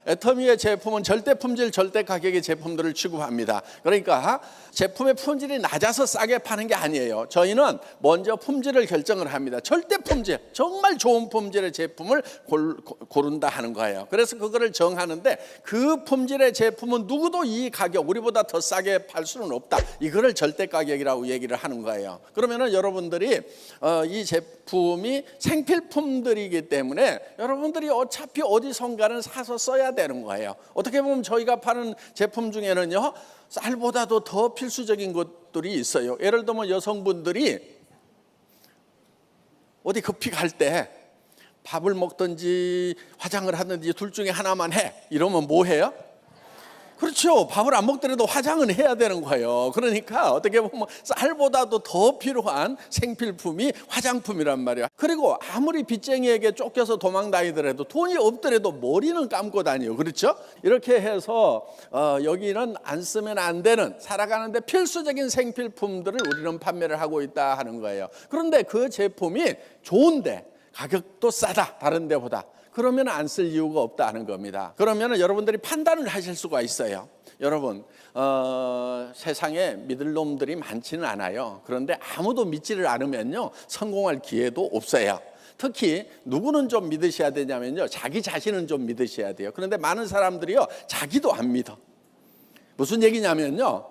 애터미의 제품은 절대 품질, 절대 가격의 제품들을 취급합니다. 그러니까 제품의 품질이 낮아서 싸게 파는 게 아니에요. 저희는 먼저 품질을 결정을 합니다. 절대 품질, 정말 좋은 품질의 제품을 고른다 하는 거예요. 그래서 그거를 정하는데 그 품질의 제품은 누구도 이 가격, 우리보다 더 싸게 팔 수는 없다. 이거를 절대 가격이라고 얘기를 하는 거예요. 그러면은 여러분들이 이 제품이 생필품들이기 때문에 여러분들이 어차피 어디선가는 사서 써야 되는 거예요. 어떻게 보면 저희가 파는 제품 중에는요, 쌀보다도 더 필수적인 것들이 있어요. 예를 들면 여성분들이 어디 급히 갈 때 밥을 먹든지 화장을 하든지 둘 중에 하나만 해. 이러면 뭐 해요? 그렇죠. 밥을 안 먹더라도 화장은 해야 되는 거예요. 그러니까 어떻게 보면 쌀보다도 더 필요한 생필품이 화장품이란 말이야. 그리고 아무리 빚쟁이에게 쫓겨서 도망 다니더라도 돈이 없더라도 머리는 감고 다녀요. 그렇죠? 이렇게 해서 여기는 안 쓰면 안 되는, 살아가는데 필수적인 생필품들을 우리는 판매를 하고 있다 하는 거예요. 그런데 그 제품이 좋은데 가격도 싸다, 다른 데보다. 그러면 안 쓸 이유가 없다는 겁니다. 그러면 여러분들이 판단을 하실 수가 있어요. 여러분, 세상에 믿을 놈들이 많지는 않아요. 그런데 아무도 믿지를 않으면요, 성공할 기회도 없어요. 특히 누구는 좀 믿으셔야 되냐면요, 자기 자신은 좀 믿으셔야 돼요. 그런데 많은 사람들이요, 자기도 안 믿어. 무슨 얘기냐면요,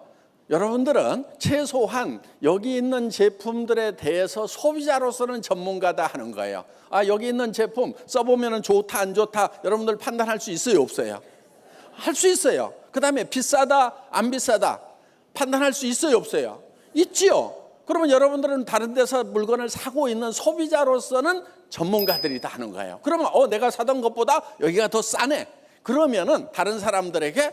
여러분들은 최소한 여기 있는 제품들에 대해서 소비자로서는 전문가다 하는 거예요. 여기 있는 제품 써보면 좋다 안 좋다 여러분들 판단할 수 있어요, 없어요? 할 수 있어요. 그 다음에 비싸다 안 비싸다 판단할 수 있어요, 없어요? 있지요. 그러면 여러분들은 다른 데서 물건을 사고 있는 소비자로서는 전문가들이다 하는 거예요. 그러면 내가 사던 것보다 여기가 더 싸네. 그러면은 다른 사람들에게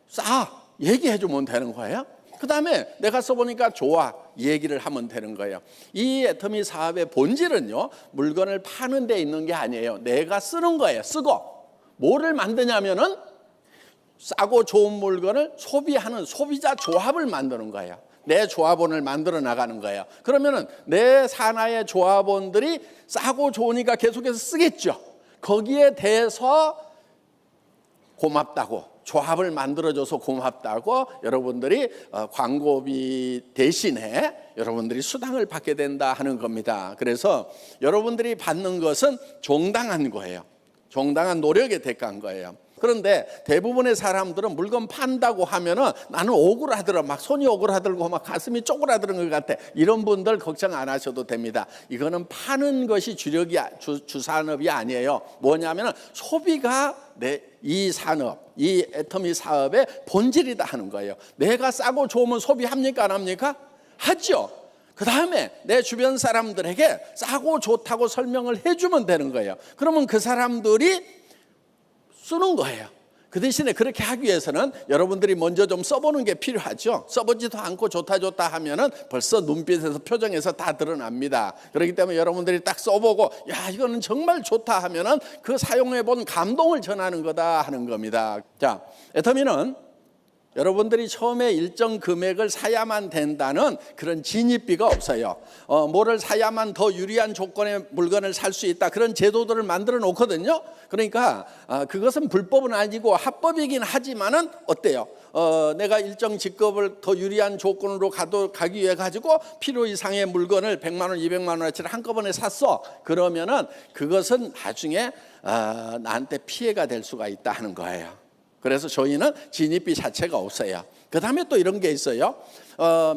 싸 얘기해 주면 되는 거예요. 그 다음에 내가 써보니까 좋아 얘기를 하면 되는 거예요. 이 애터미 사업의 본질은요, 물건을 파는 데 있는 게 아니에요. 내가 쓰는 거예요. 쓰고 뭐를 만드냐면은 싸고 좋은 물건을 소비하는 소비자 조합을 만드는 거예요. 내 조합원을 만들어 나가는 거예요. 그러면은 내 산하의 조합원들이 싸고 좋으니까 계속해서 쓰겠죠. 거기에 대해서 고맙다고, 조합을 만들어줘서 고맙다고 여러분들이 광고비 대신에 여러분들이 수당을 받게 된다 하는 겁니다. 그래서 여러분들이 받는 것은 정당한 거예요. 정당한 노력의 대가인 거예요. 그런데 대부분의 사람들은 물건 판다고 하면은 나는 억울하더라, 막 손이 억울하더라고, 막 가슴이 쪼그라드는 것 같아. 이런 분들 걱정 안 하셔도 됩니다. 이거는 파는 것이 주산업이 아니에요. 뭐냐면은 소비가 이 산업, 이 애터미 사업의 본질이다 하는 거예요. 내가 싸고 좋으면 소비합니까, 안 합니까? 하죠. 그 다음에 내 주변 사람들에게 싸고 좋다고 설명을 해주면 되는 거예요. 그러면 그 사람들이 쓰는 거예요. 그 대신에 그렇게 하기 위해서는 여러분들이 먼저 좀 써보는 게 필요하죠. 써보지도 않고 좋다 하면은 벌써 눈빛에서 표정에서 다 드러납니다. 그렇기 때문에 여러분들이 딱 써보고 야 이거는 정말 좋다 하면은 그 사용해본 감동을 전하는 거다 하는 겁니다. 자, 애터미는 여러분들이 처음에 일정 금액을 사야만 된다는 그런 진입비가 없어요. 뭐를 사야만 더 유리한 조건의 물건을 살 수 있다, 그런 제도들을 만들어 놓거든요. 그러니까 그것은 불법은 아니고 합법이긴 하지만은 어때요? 내가 일정 직급을 더 유리한 조건으로 가기 위해 가지고 필요 이상의 물건을 100만 원, 200만 원어치를 한꺼번에 샀어. 그러면은 그것은 나중에 나한테 피해가 될 수가 있다 하는 거예요. 그래서 저희는 진입비 자체가 없어요. 그 다음에 또 이런 게 있어요.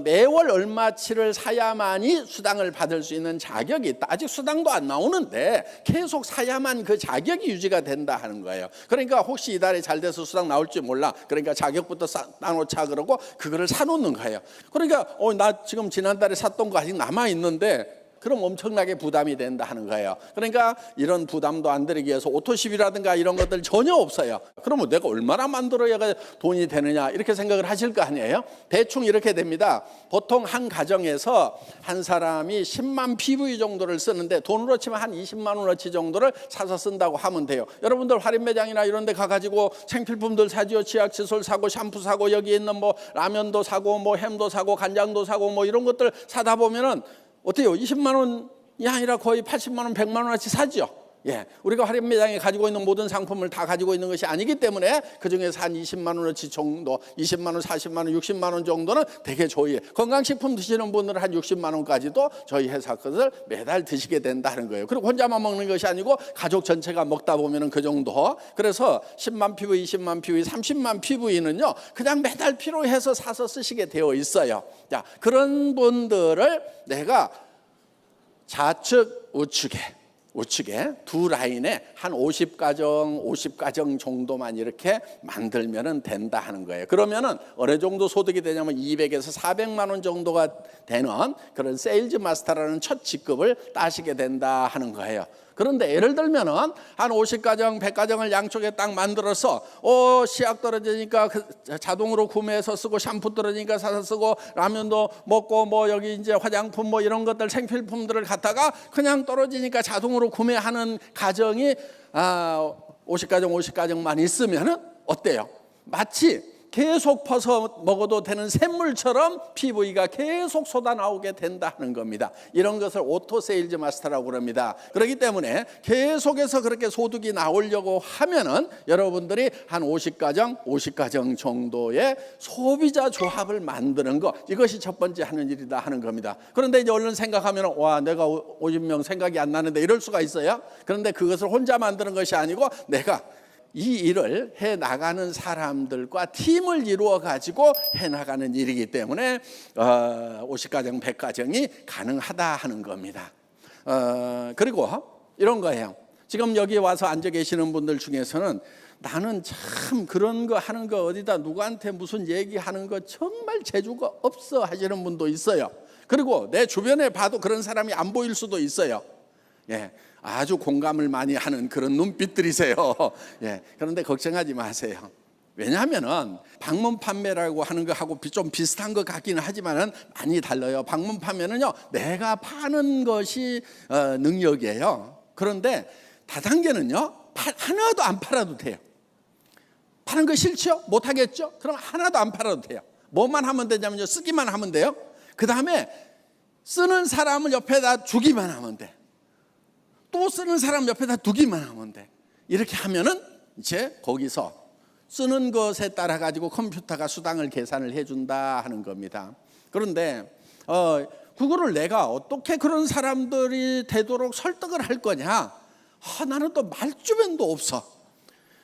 매월 얼마치를 사야만이 수당을 받을 수 있는 자격이 있다. 아직 수당도 안 나오는데 계속 사야만 그 자격이 유지가 된다 하는 거예요. 그러니까 혹시 이달에 잘 돼서 수당 나올지 몰라. 그러니까 자격부터 따놓자 그러고 그거를 사놓는 거예요. 그러니까 나 지금 지난달에 샀던 거 아직 남아있는데 그럼 엄청나게 부담이 된다 하는 거예요. 그러니까 이런 부담도 안 들이기 위해서 오토십이라든가 이런 것들 전혀 없어요. 그러면 내가 얼마나 만들어야 돈이 되느냐 이렇게 생각을 하실 거 아니에요. 대충 이렇게 됩니다. 보통 한 가정에서 한 사람이 10만 PV 정도를 쓰는데 돈으로 치면 한 20만 원어치 정도를 사서 쓴다고 하면 돼요. 여러분들 할인 매장이나 이런 데 가가지고 생필품들 사지요. 치약, 칫솔 사고 샴푸 사고 여기 있는 뭐 라면도 사고 뭐 햄도 사고 간장도 사고 뭐 이런 것들 사다 보면은 어때요? 20만 원이 아니라 거의 80만 원, 100만 원어치 사죠. 예, 우리가 화력 매장에 가지고 있는 모든 상품을 다 가지고 있는 것이 아니기 때문에 그중에서 한 20만 원어치 정도, 20만 원, 40만 원, 60만 원 정도는 되게 저희 건강식품 드시는 분들은 한 60만 원까지도 저희 회사 것을 매달 드시게 된다는 거예요. 그리고 혼자만 먹는 것이 아니고 가족 전체가 먹다 보면은 그 정도. 그래서 10만 PV, 20만 PV, 30만 PV는요 그냥 매달 필요해서 사서 쓰시게 되어 있어요. 자, 그런 분들을 내가 좌측, 우측에 두 라인에 한 50가정 정도만 이렇게 만들면 된다 하는 거예요. 그러면은 어느 정도 소득이 되냐면 200에서 400만 원 정도가 되는 그런 세일즈 마스터라는 첫 직급을 따시게 된다 하는 거예요. 그런데 예를 들면은 한 50가정, 100가정을 양쪽에 딱 만들어서 씨앗 떨어지니까 자동으로 구매해서 쓰고, 샴푸 떨어지니까 사서 쓰고, 라면도 먹고, 뭐 여기 이제 화장품 뭐 이런 것들 생필품들을 갖다가 그냥 떨어지니까 자동으로 구매하는 가정이 50가정만 있으면은 어때요? 마치 계속 퍼서 먹어도 되는 샘물처럼 PV가 계속 쏟아나오게 된다는 겁니다. 이런 것을 오토 세일즈 마스터라고 그럽니다. 그렇기 때문에 계속해서 그렇게 소득이 나오려고 하면은 여러분들이 한 50가정 정도의 소비자 조합을 만드는 것, 이것이 첫 번째 하는 일이다 하는 겁니다. 그런데 이제 얼른 생각하면 와, 내가 50명 생각이 안 나는데 이럴 수가 있어요. 그런데 그것을 혼자 만드는 것이 아니고 내가 이 일을 해나가는 사람들과 팀을 이루어 가지고 해나가는 일이기 때문에 50가정, 100가정이 가능하다 하는 겁니다. 그리고 이런 거예요. 지금 여기 와서 앉아 계시는 분들 중에서는 나는 참 그런 거 하는 거 어디다 누구한테 무슨 얘기하는 거 정말 재주가 없어 하시는 분도 있어요. 그리고 내 주변에 봐도 그런 사람이 안 보일 수도 있어요. 예, 아주 공감을 많이 하는 그런 눈빛들이세요. 예, 그런데 걱정하지 마세요. 왜냐하면은 방문 판매라고 하는 거하고 좀 비슷한 것 같기는 하지만은 많이 달라요. 방문 판매는요, 내가 파는 것이 능력이에요. 그런데 다단계는요, 하나도 안 팔아도 돼요. 파는 거 싫죠? 못 하겠죠? 그럼 하나도 안 팔아도 돼요. 뭐만 하면 되냐면요, 쓰기만 하면 돼요. 그 다음에 쓰는 사람을 옆에다 주기만 하면 돼. 또 쓰는 사람 옆에다 두기만 하면 돼. 이렇게 하면은 이제 거기서 쓰는 것에 따라 가지고 컴퓨터가 수당을 계산을 해준다 하는 겁니다. 그런데 그거를 내가 어떻게 그런 사람들이 되도록 설득을 할 거냐? 나는 또 말주변도 없어.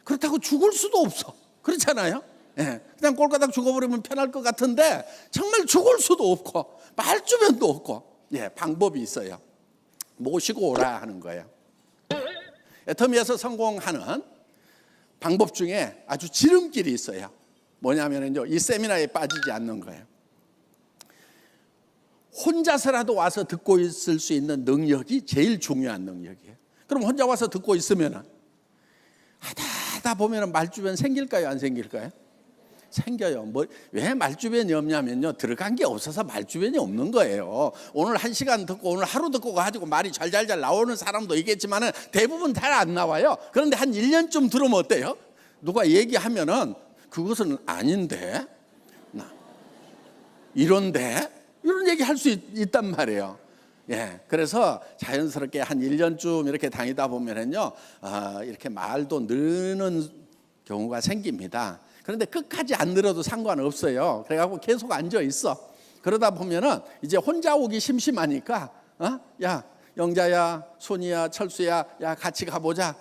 그렇다고 죽을 수도 없어. 그렇잖아요. 예, 그냥 꼴가닥 죽어버리면 편할 것 같은데 정말 죽을 수도 없고 말주변도 없고, 예, 방법이 있어요. 모시고 오라 하는 거예요. 애터미에서 성공하는 방법 중에 아주 지름길이 있어요. 뭐냐면요, 이 세미나에 빠지지 않는 거예요. 혼자서라도 와서 듣고 있을 수 있는 능력이 제일 중요한 능력이에요. 그럼 혼자 와서 듣고 있으면 하다 보면 말주변 생길까요, 안 생길까요? 생겨요. 왜 말주변이 없냐면요, 들어간 게 없어서 말주변이 없는 거예요. 오늘 1시간 듣고 오늘 하루 듣고 가지고 말이 잘잘잘 나오는 사람도 있겠지만은 대부분 잘 안 나와요. 그런데 한 1년쯤 들으면 어때요? 누가 얘기하면은 그것은 아닌데, 이런데, 이런 얘기 할 수 있단 말이에요. 예, 그래서 자연스럽게 한 1년쯤 이렇게 다니다 보면은요, 이렇게 말도 느는 경우가 생깁니다. 그런데 끝까지 안 늘어도 상관없어요. 그래갖고 계속 앉아 있어. 그러다 보면은 이제 혼자 오기 심심하니까, 야, 영자야, 손이야, 철수야, 야, 같이 가보자.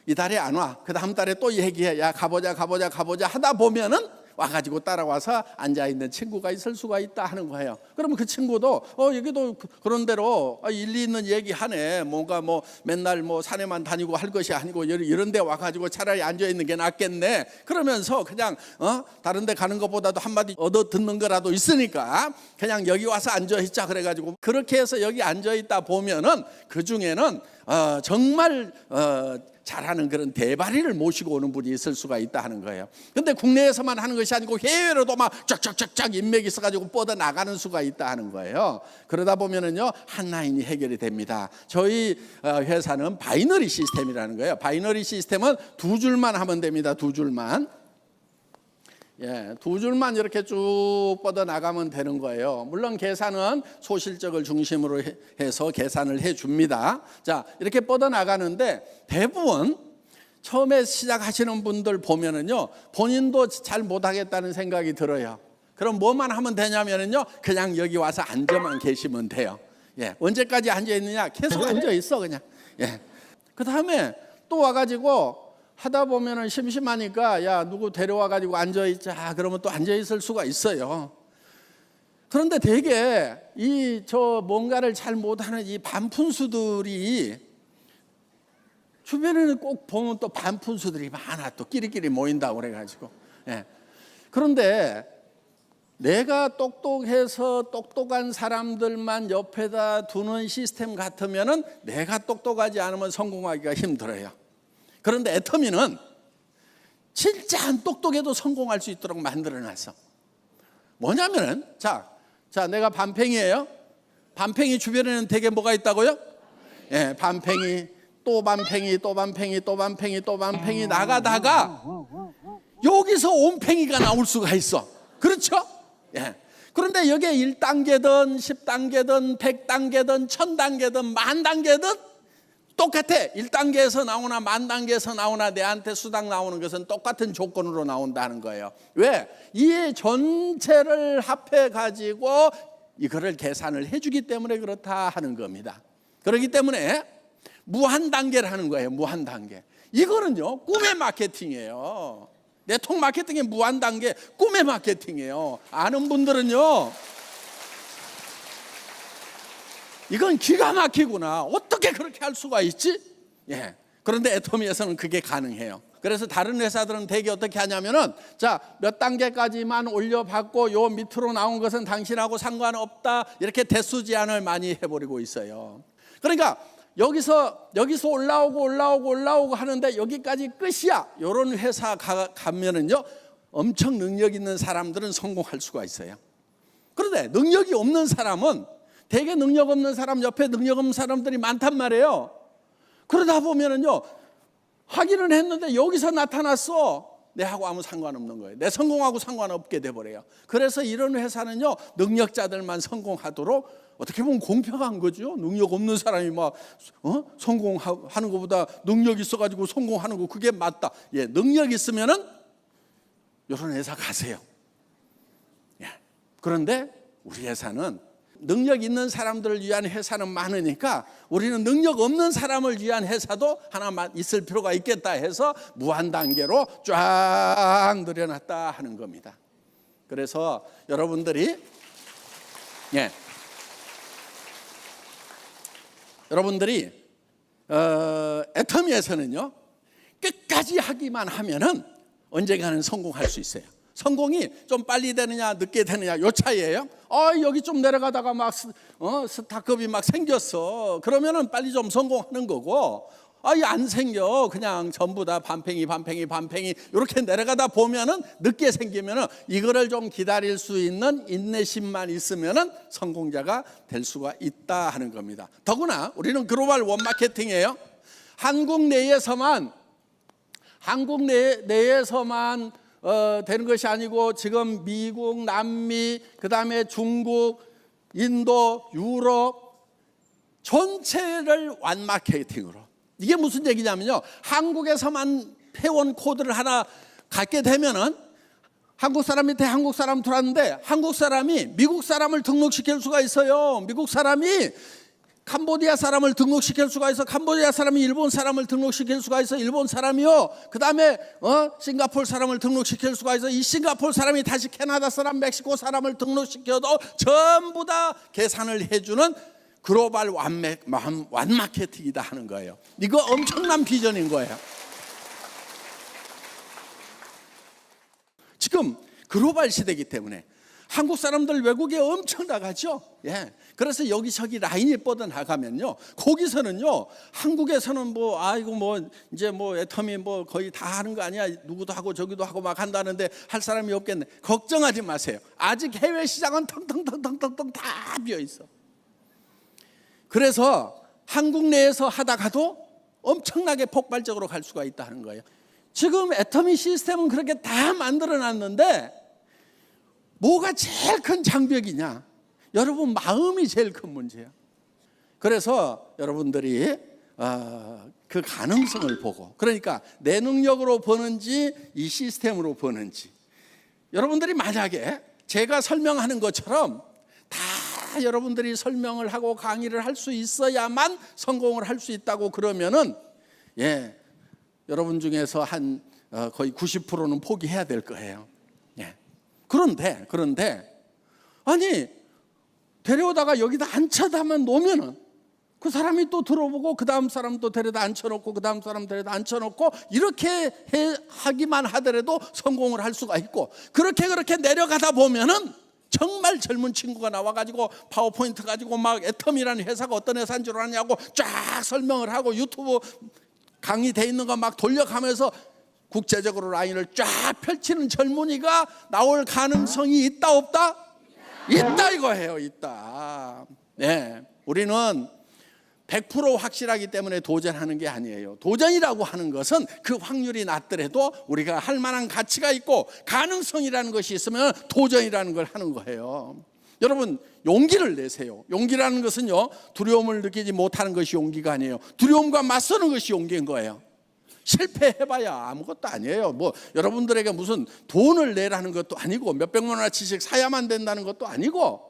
이달에 안 와. 그 다음 달에 또 얘기해. 야, 가보자 하다 보면은 와가지고 따라와서 앉아있는 친구가 있을 수가 있다 하는 거예요. 그러면 그 친구도 여기도 그런 대로 일리 있는 얘기하네. 뭔가 뭐 맨날 뭐 산에만 다니고 할 것이 아니고 이런 데 와가지고 차라리 앉아있는 게 낫겠네. 그러면서 그냥 다른 데 가는 것보다도 한마디 얻어 듣는 거라도 있으니까 그냥 여기 와서 앉아있자 그래가지고 그렇게 해서 여기 앉아있다 보면은 그 중에는 정말 잘하는 그런 대바리를 모시고 오는 분이 있을 수가 있다 하는 거예요. 근데 국내에서만 하는 것이 아니고 해외로도 막 쫙쫙쫙쫙 인맥이 있어가지고 뻗어 나가는 수가 있다 하는 거예요. 그러다 보면은요, 한 라인이 해결이 됩니다. 저희 회사는 바이너리 시스템이라는 거예요. 바이너리 시스템은 두 줄만 하면 됩니다. 두 줄만. 예, 두 줄만 이렇게 쭉 뻗어 나가면 되는 거예요. 물론 계산은 소실적을 중심으로 해서 계산을 해줍니다. 자, 이렇게 뻗어 나가는데 대부분 처음에 시작하시는 분들 보면은요, 본인도 잘 못하겠다는 생각이 들어요. 그럼 뭐만 하면 되냐면은요, 그냥 여기 와서 앉아만 계시면 돼요. 예, 언제까지 앉아 있느냐? 계속 앉아 있어 그냥. 예. 그 다음에 또 와가지고 하다 보면은 심심하니까 야 누구 데려와 가지고 앉아 있자 그러면 또 앉아 있을 수가 있어요. 그런데 되게 이 저 뭔가를 잘 못하는 이 반푼수들이 주변에는 꼭 보면 또 반푼수들이 많아, 또 끼리끼리 모인다고 그래가지고. 예. 그런데 내가 똑똑해서 똑똑한 사람들만 옆에다 두는 시스템 같으면은 내가 똑똑하지 않으면 성공하기가 힘들어요. 그런데 애터미는 진짜 안 똑똑해도 성공할 수 있도록 만들어놨어. 뭐냐면은 자 내가 반팽이에요. 반팽이 주변에는 되게 뭐가 있다고요? 예, 반팽이 또 반팽이 또 반팽이 또 반팽이 또 반팽이 나가다가 여기서 온팽이가 나올 수가 있어. 그렇죠? 예. 그런데 여기에 1단계든 10단계든 100단계든 1000단계든 10,000단계든 똑같아. 1단계에서 나오나 10,000단계에서 나오나 내한테 수당 나오는 것은 똑같은 조건으로 나온다는 거예요. 왜? 이 전체를 합해 가지고 이거를 계산을 해주기 때문에 그렇다 하는 겁니다. 그렇기 때문에 무한단계를 하는 거예요. 무한단계. 이거는요 꿈의 마케팅이에요. 네트워크 마케팅의 무한단계 꿈의 마케팅이에요. 아는 분들은요 이건 기가 막히구나. 어떻게 그렇게 할 수가 있지? 예. 그런데 애터미에서는 그게 가능해요. 그래서 다른 회사들은 되게 어떻게 하냐면은 자, 몇 단계까지만 올려받고 요 밑으로 나온 것은 당신하고 상관없다. 이렇게 대수 제한을 많이 해버리고 있어요. 그러니까 여기서 올라오고 하는데 여기까지 끝이야. 이런 회사 가면은요 엄청 능력 있는 사람들은 성공할 수가 있어요. 그런데 능력이 없는 사람은 되게 능력 없는 사람 옆에 능력 없는 사람들이 많단 말이에요. 그러다 보면은요 하기는 했는데 여기서 나타났어. 내하고 아무 상관없는 거예요. 내 성공하고 상관없게 돼버려요. 그래서 이런 회사는요 능력자들만 성공하도록 어떻게 보면 공평한 거죠. 능력 없는 사람이 막 성공하는 것보다 능력 있어가지고 성공하는 거 그게 맞다. 예, 능력 있으면은 이런 회사 가세요. 예. 그런데 우리 회사는 능력 있는 사람들을 위한 회사는 많으니까 우리는 능력 없는 사람을 위한 회사도 하나만 있을 필요가 있겠다 해서 무한단계로 쫙 늘여놨다 하는 겁니다. 그래서 여러분들이 애터미에서는요 끝까지 하기만 하면은 언젠가는 성공할 수 있어요. 성공이 좀 빨리 되느냐 늦게 되느냐 요 차이예요. 여기 좀 내려가다가 막 스타급이 막 생겼어. 그러면은 빨리 좀 성공하는 거고 안 생겨. 그냥 전부 다 반팽이 이렇게 내려가다 보면은 늦게 생기면은 이거를 좀 기다릴 수 있는 인내심만 있으면은 성공자가 될 수가 있다 하는 겁니다. 더구나 우리는 글로벌 원마케팅이에요. 한국 내에서만 되는 것이 아니고 지금 미국, 남미, 그 다음에 중국, 인도, 유럽 전체를 완마케팅으로. 이게 무슨 얘기냐면요 한국에서만 회원 코드를 하나 갖게 되면은 한국 사람 밑에 한국 사람 들어왔는데 한국 사람이 미국 사람을 등록시킬 수가 있어요. 미국 사람이 캄보디아 사람을 등록시킬 수가 있어. 캄보디아 사람이 일본 사람을 등록시킬 수가 있어. 일본 사람이요. 그 다음에 싱가포르 사람을 등록시킬 수가 있어. 이 싱가포르 사람이 다시 캐나다 사람, 멕시코 사람을 등록시켜도 전부 다 계산을 해주는 글로벌 완마케팅이다 하는 거예요. 이거 엄청난 비전인 거예요. 지금 글로벌 시대이기 때문에 한국 사람들 외국에 엄청 나가죠. 예. 그래서 여기저기 라인이 뻗어 나가면요. 거기서는요. 한국에서는 이제 애터미 거의 다 하는 거 아니야. 누구도 하고 저기도 하고 막 한다는데 할 사람이 없겠네. 걱정하지 마세요. 아직 해외 시장은 텅텅텅텅텅 다 비어 있어. 그래서 한국 내에서 하다가도 엄청나게 폭발적으로 갈 수가 있다는 거예요. 지금 애터미 시스템은 그렇게 다 만들어놨는데 뭐가 제일 큰 장벽이냐? 여러분 마음이 제일 큰 문제야. 그래서 여러분들이 그 가능성을 보고, 그러니까 내 능력으로 보는지 이 시스템으로 보는지, 여러분들이 만약에 제가 설명하는 것처럼 다 여러분들이 설명을 하고 강의를 할 수 있어야만 성공을 할 수 있다고 그러면은 여러분 중에서 한 거의 90%는 포기해야 될 거예요. 그런데 아니 데려오다가 여기다 앉혀다만 놓으면은 그 사람이 또 들어보고 그 다음 사람 또 데려다 앉혀놓고 그 다음 사람 데려다 앉혀놓고 이렇게 하기만 하더라도 성공을 할 수가 있고, 그렇게 내려가다 보면은 정말 젊은 친구가 나와가지고 파워포인트 가지고 막 애텀이라는 회사가 어떤 회사인 줄 아냐고 쫙 설명을 하고 유튜브 강의돼 있는 거 막 돌려가면서 국제적으로 라인을 쫙 펼치는 젊은이가 나올 가능성이 있다 없다? 있다 이거예요. 있다. 우리는 100% 확실하기 때문에 도전하는 게 아니에요. 도전이라고 하는 것은 그 확률이 낮더라도 우리가 할 만한 가치가 있고 가능성이라는 것이 있으면 도전이라는 걸 하는 거예요. 여러분 용기를 내세요. 용기라는 것은요, 두려움을 느끼지 못하는 것이 용기가 아니에요. 두려움과 맞서는 것이 용기인 거예요. 실패해봐야 아무것도 아니에요. 뭐 여러분들에게 무슨 돈을 내라는 것도 아니고 몇백만 원어치씩 사야만 된다는 것도 아니고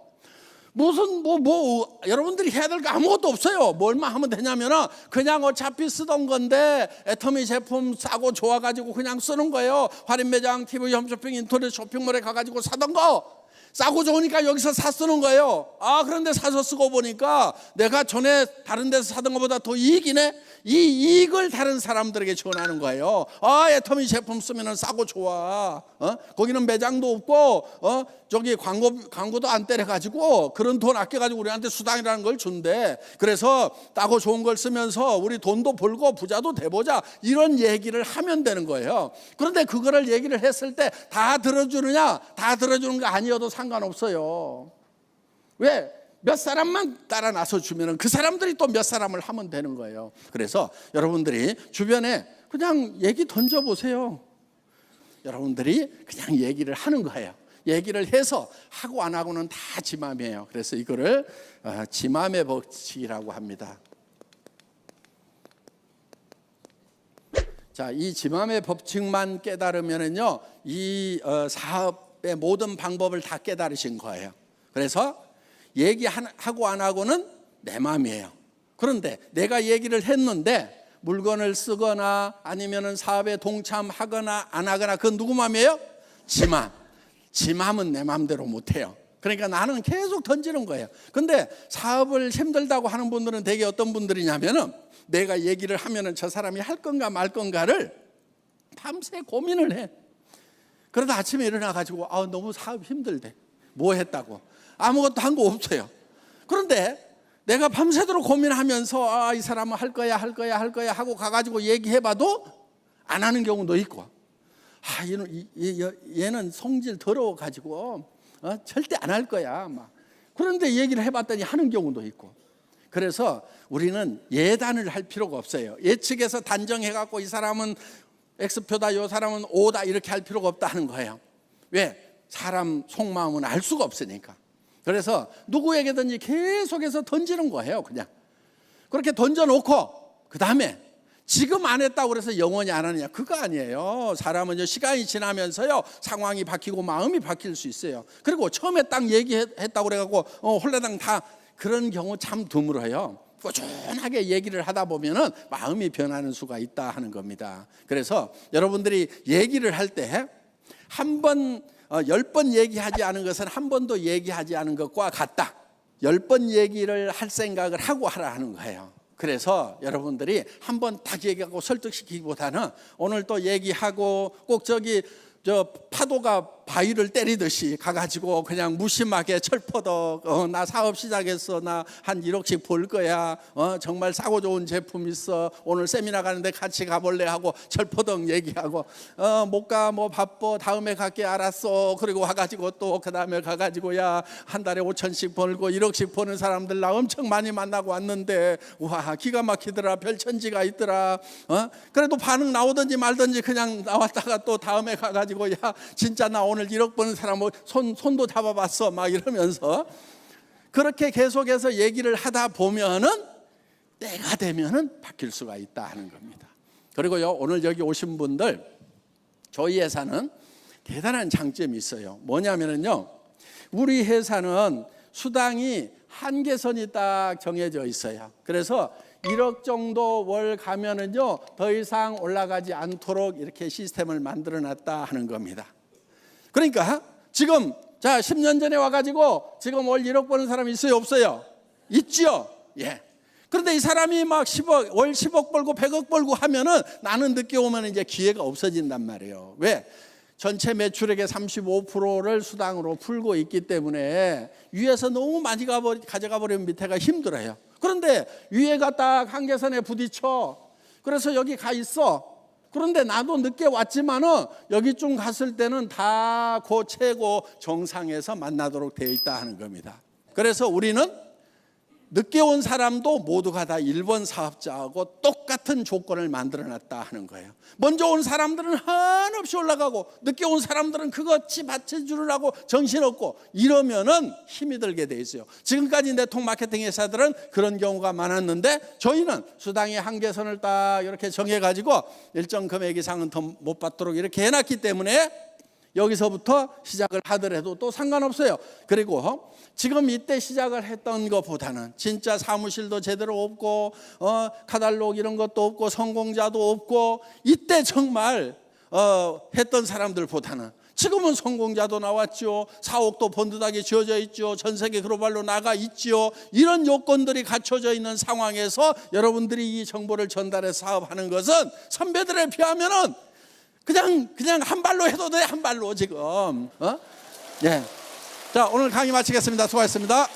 무슨 여러분들이 해야 될 거 아무것도 없어요. 뭐 얼마 하면 되냐면은 그냥 어차피 쓰던 건데 애터미 제품 싸고 좋아가지고 그냥 쓰는 거예요. 할인 매장, TV 홈쇼핑, 인터넷 쇼핑몰에 가가지고 사던 거 싸고 좋으니까 여기서 사 쓰는 거예요. 그런데 사서 쓰고 보니까 내가 전에 다른 데서 사던 것보다 더 이익이네. 이 이익을 다른 사람들에게 전하는 거예요. 애터미 제품 쓰면 싸고 좋아. 거기는 매장도 없고 저기 광고도 안 때려가지고 그런 돈 아껴가지고 우리한테 수당이라는 걸 준대. 그래서 싸고 좋은 걸 쓰면서 우리 돈도 벌고 부자도 돼보자, 이런 얘기를 하면 되는 거예요. 그런데 그거를 얘기를 했을 때 다 들어주느냐? 다 들어주는 거 아니어도 상관없어요. 왜? 몇 사람만 따라 나서 주면 그 사람들이 또 몇 사람을 하면 되는 거예요. 그래서 여러분들이 주변에 그냥 얘기 던져보세요. 여러분들이 그냥 얘기를 하는 거예요. 얘기를 해서 하고 안 하고는 다 지 맘이에요. 그래서 이거를 지 맘의 법칙이라고 합니다. 자, 이 지 맘의 법칙만 깨달으면은요, 이 사업의 모든 방법을 다 깨달으신 거예요. 그래서 얘기하고 안 하고는 내 마음이에요. 그런데 내가 얘기를 했는데 물건을 쓰거나 아니면은 사업에 동참하거나 안 하거나 그건 누구 마음이에요? 지 맘. 지 맘은 내 마음대로 못해요. 그러니까 나는 계속 던지는 거예요. 근데 사업을 힘들다고 하는 분들은 되게 어떤 분들이냐면은 내가 얘기를 하면은 저 사람이 할 건가 말 건가를 밤새 고민을 해. 그러다 아침에 일어나가지고 너무 사업 힘들대. 뭐 했다고? 아무것도 한 거 없어요. 그런데 내가 밤새도록 고민하면서 이 사람은 할 거야 하고 가가지고 얘기해봐도 안 하는 경우도 있고, 얘는 성질 더러워가지고 절대 안 할 거야 막. 그런데 얘기를 해봤더니 하는 경우도 있고. 그래서 우리는 예단을 할 필요가 없어요. 예측해서 단정해갖고 이 사람은 X표다, 이 사람은 O다 이렇게 할 필요가 없다 하는 거예요. 왜? 사람 속마음은 알 수가 없으니까. 그래서 누구에게든지 계속해서 던지는 거예요. 그냥 그렇게 던져놓고 그 다음에 지금 안 했다고 그래서 영원히 안 하느냐, 그거 아니에요. 사람은 시간이 지나면서요 상황이 바뀌고 마음이 바뀔 수 있어요. 그리고 처음에 딱 얘기했다고 그래갖고 홀라당 다 그런 경우 참 드물어요. 꾸준하게 얘기를 하다 보면은 마음이 변하는 수가 있다 하는 겁니다. 그래서 여러분들이 얘기를 할 때 한 번 10번 얘기하지 않은 것은 한 번도 얘기하지 않은 것과 같다. 10번 얘기를 할 생각을 하고 하라 하는 거예요. 그래서 여러분들이 한 번 딱 얘기하고 설득시키기보다는 오늘 또 얘기하고 꼭 저 파도가 바위를 때리듯이 가가지고 그냥 무심하게 철퍼덕 나 사업 시작했어, 나 한 1억씩 벌 거야, 정말 싸고 좋은 제품 있어, 오늘 세미나 가는데 같이 가볼래 하고 철퍼덕 얘기하고 못 가, 뭐 바빠, 다음에 갈게, 알았어. 그리고 와가지고 또 그 다음에 가가지고 야 한 달에 5천씩 벌고 1억씩 버는 사람들 나 엄청 많이 만나고 왔는데 와 기가 막히더라, 별천지가 있더라. 그래도 반응 나오든지 말든지 그냥 나왔다가 또 다음에 가가지고 야 진짜 나 오늘 1억 버는 사람 손도 잡아봤어 막 이러면서 그렇게 계속해서 얘기를 하다 보면은 때가 되면은 바뀔 수가 있다 하는 겁니다. 그리고요, 오늘 여기 오신 분들, 저희 회사는 대단한 장점이 있어요. 뭐냐면요, 우리 회사는 수당이 한계선이 딱 정해져 있어요. 그래서 1억 정도 월 가면은요, 더 이상 올라가지 않도록 이렇게 시스템을 만들어 놨다 하는 겁니다. 그러니까 지금 자 10년 전에 와가지고 지금 월 1억 버는 사람이 있어요, 없어요? 있죠. 예. 그런데 이 사람이 막 10억, 월 10억 벌고 100억 벌고 하면은 나는 늦게 오면 이제 기회가 없어진단 말이에요. 왜? 전체 매출액의 35%를 수당으로 풀고 있기 때문에 위에서 너무 많이 가져가 버리면 밑에가 힘들어요. 그런데 위에가 딱 한계선에 부딪혀. 그래서 여기 가 있어. 그런데 나도 늦게 왔지만은 여기쯤 갔을 때는 다 그 최고 정상에서 만나도록 되어 있다 하는 겁니다. 그래서 우리는 늦게 온 사람도 모두가 다 1번 사업자하고 똑같은 조건을 만들어놨다 하는 거예요. 먼저 온 사람들은 한없이 올라가고 늦게 온 사람들은 그것이 받쳐주려고 정신없고 이러면은 힘이 들게 돼 있어요. 지금까지 네트워크 마케팅 회사들은 그런 경우가 많았는데 저희는 수당의 한계선을 딱 이렇게 정해가지고 일정 금액 이상은 더 못 받도록 이렇게 해놨기 때문에 여기서부터 시작을 하더라도 또 상관없어요. 그리고 지금 이때 시작을 했던 것보다는 진짜 사무실도 제대로 없고 카탈로그 이런 것도 없고 성공자도 없고 이때 정말 했던 사람들보다는 지금은 성공자도 나왔죠. 4억도 번듯하게 지어져 있죠. 전 세계 글로벌로 나가 있죠. 이런 요건들이 갖춰져 있는 상황에서 여러분들이 이 정보를 전달해서 사업하는 것은 선배들에 비하면은 그냥 한 발로 해도 돼, 한 발로 지금. 예. 자, 오늘 강의 마치겠습니다. 수고하셨습니다.